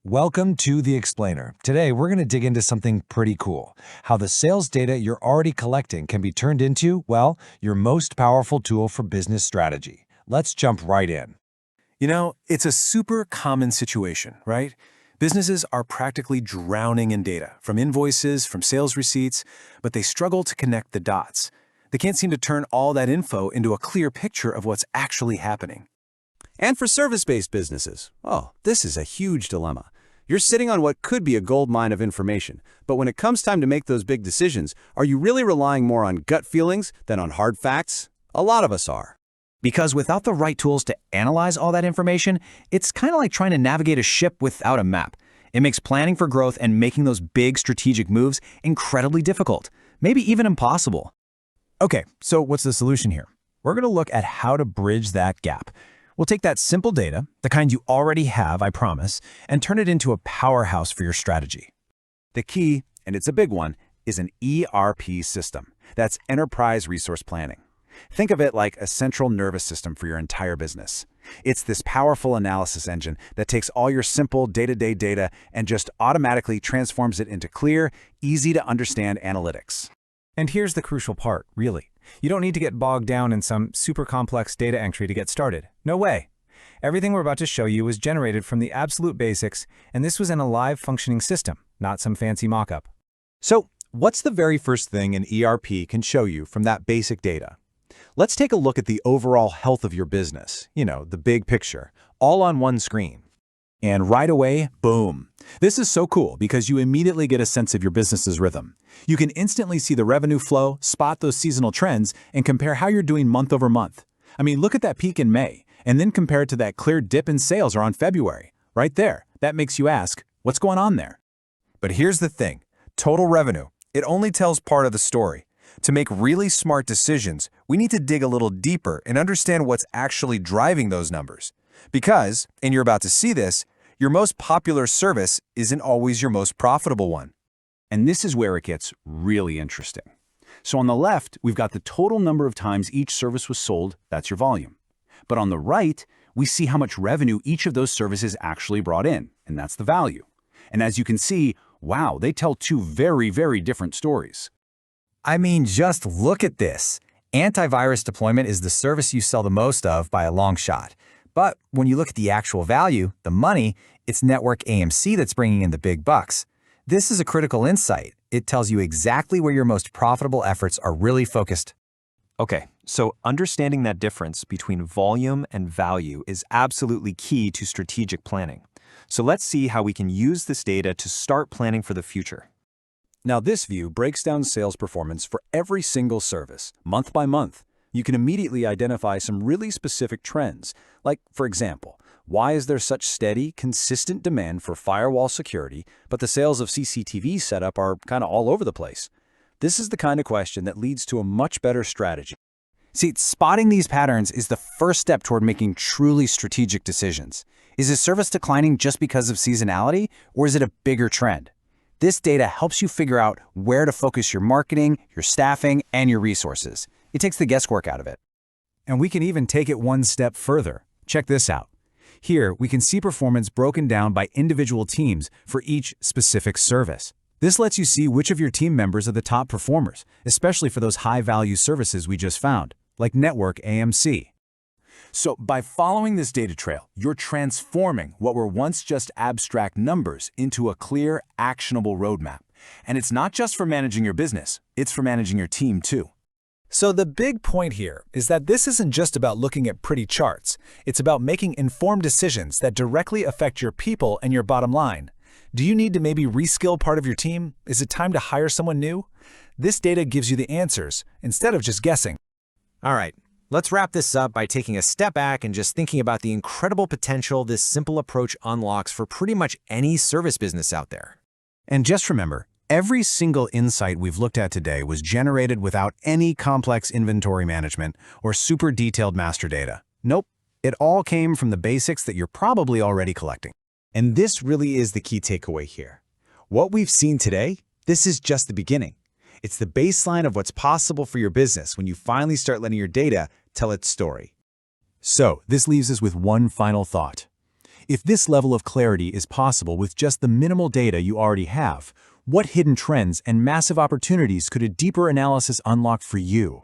Welcome to The Explainer. Today, we're going to dig into something pretty cool, how the sales data you're already collecting can be turned into, well, your most powerful tool for business strategy. Let's jump right in. It's a super common situation, right? Businesses are practically drowning in data, from invoices, from sales receipts, but they struggle to connect the dots. They can't seem to turn all that info into a clear picture of what's actually happening. And for service-based businesses, this is a huge dilemma. You're sitting on what could be a gold mine of information, but when it comes time to make those big decisions, are you really relying more on gut feelings than on hard facts? A lot of us are. Because without the right tools to analyze all that information, it's kind of like trying to navigate a ship without a map. It makes planning for growth and making those big strategic moves incredibly difficult, maybe even impossible. Okay, so what's the solution here? We're going to look at how to bridge that gap. We'll take that simple data, the kind you already have, I promise, and turn it into a powerhouse for your strategy. The key, and it's a big one, is an ERP system. That's Enterprise Resource Planning. Think of it like a central nervous system for your entire business. It's this powerful analysis engine that takes all your simple day-to-day data and just automatically transforms it into clear, easy-to-understand analytics. And here's the crucial part, really. You don't need to get bogged down in some super complex data entry to get started. No way. Everything we're about to show you was generated from the absolute basics, and this was in a live functioning system, not some fancy mock-up. So, what's the very first thing an ERP can show you from that basic data? Let's take a look at the overall health of your business, the big picture, all on one screen. And right away, boom. This is so cool because you immediately get a sense of your business's rhythm. You can instantly see the revenue flow, spot those seasonal trends, and compare how you're doing month over month. I mean, look at that peak in May, and then compare it to that clear dip in sales around February. Right there, that makes you ask, what's going on there? But here's the thing, total revenue, it only tells part of the story. To make really smart decisions, we need to dig a little deeper and understand what's actually driving those numbers. Because, and you're about to see this, your most popular service isn't always your most profitable one. And this is where it gets really interesting. So on the left, we've got the total number of times each service was sold, that's your volume. But on the right, we see how much revenue each of those services actually brought in, and that's the value. And as you can see, wow, they tell two very, very different stories. I mean, just look at this. Antivirus deployment is the service you sell the most of by a long shot. But when you look at the actual value, the money, it's network AMC that's bringing in the big bucks. This is a critical insight. It tells you exactly where your most profitable efforts are really focused. Okay, so understanding that difference between volume and value is absolutely key to strategic planning. So let's see how we can use this data to start planning for the future. Now this view breaks down sales performance for every single service, month by month. You can immediately identify some really specific trends, like, for example, why is there such steady, consistent demand for firewall security, but the sales of CCTV setup are kind of all over the place? This is the kind of question that leads to a much better strategy. See, spotting these patterns is the first step toward making truly strategic decisions. Is a service declining just because of seasonality, or is it a bigger trend? This data helps you figure out where to focus your marketing, your staffing, and your resources. It takes the guesswork out of it. And we can even take it one step further. Check this out. Here, we can see performance broken down by individual teams for each specific service. This lets you see which of your team members are the top performers, especially for those high-value services we just found, like network AMC. So by following this data trail, you're transforming what were once just abstract numbers into a clear, actionable roadmap. And it's not just for managing your business, it's for managing your team too. So the big point here is that this isn't just about looking at pretty charts. It's about making informed decisions that directly affect your people and your bottom line. Do you need to maybe reskill part of your team? Is it time to hire someone new? This data gives you the answers instead of just guessing. All right, let's wrap this up by taking a step back and just thinking about the incredible potential this simple approach unlocks for pretty much any service business out there. And just remember, every single insight we've looked at today was generated without any complex inventory management or super detailed master data. Nope, it all came from the basics that you're probably already collecting. And this really is the key takeaway here. What we've seen today, this is just the beginning. It's the baseline of what's possible for your business when you finally start letting your data tell its story. So, this leaves us with one final thought. If this level of clarity is possible with just the minimal data you already have, what hidden trends and massive opportunities could a deeper analysis unlock for you?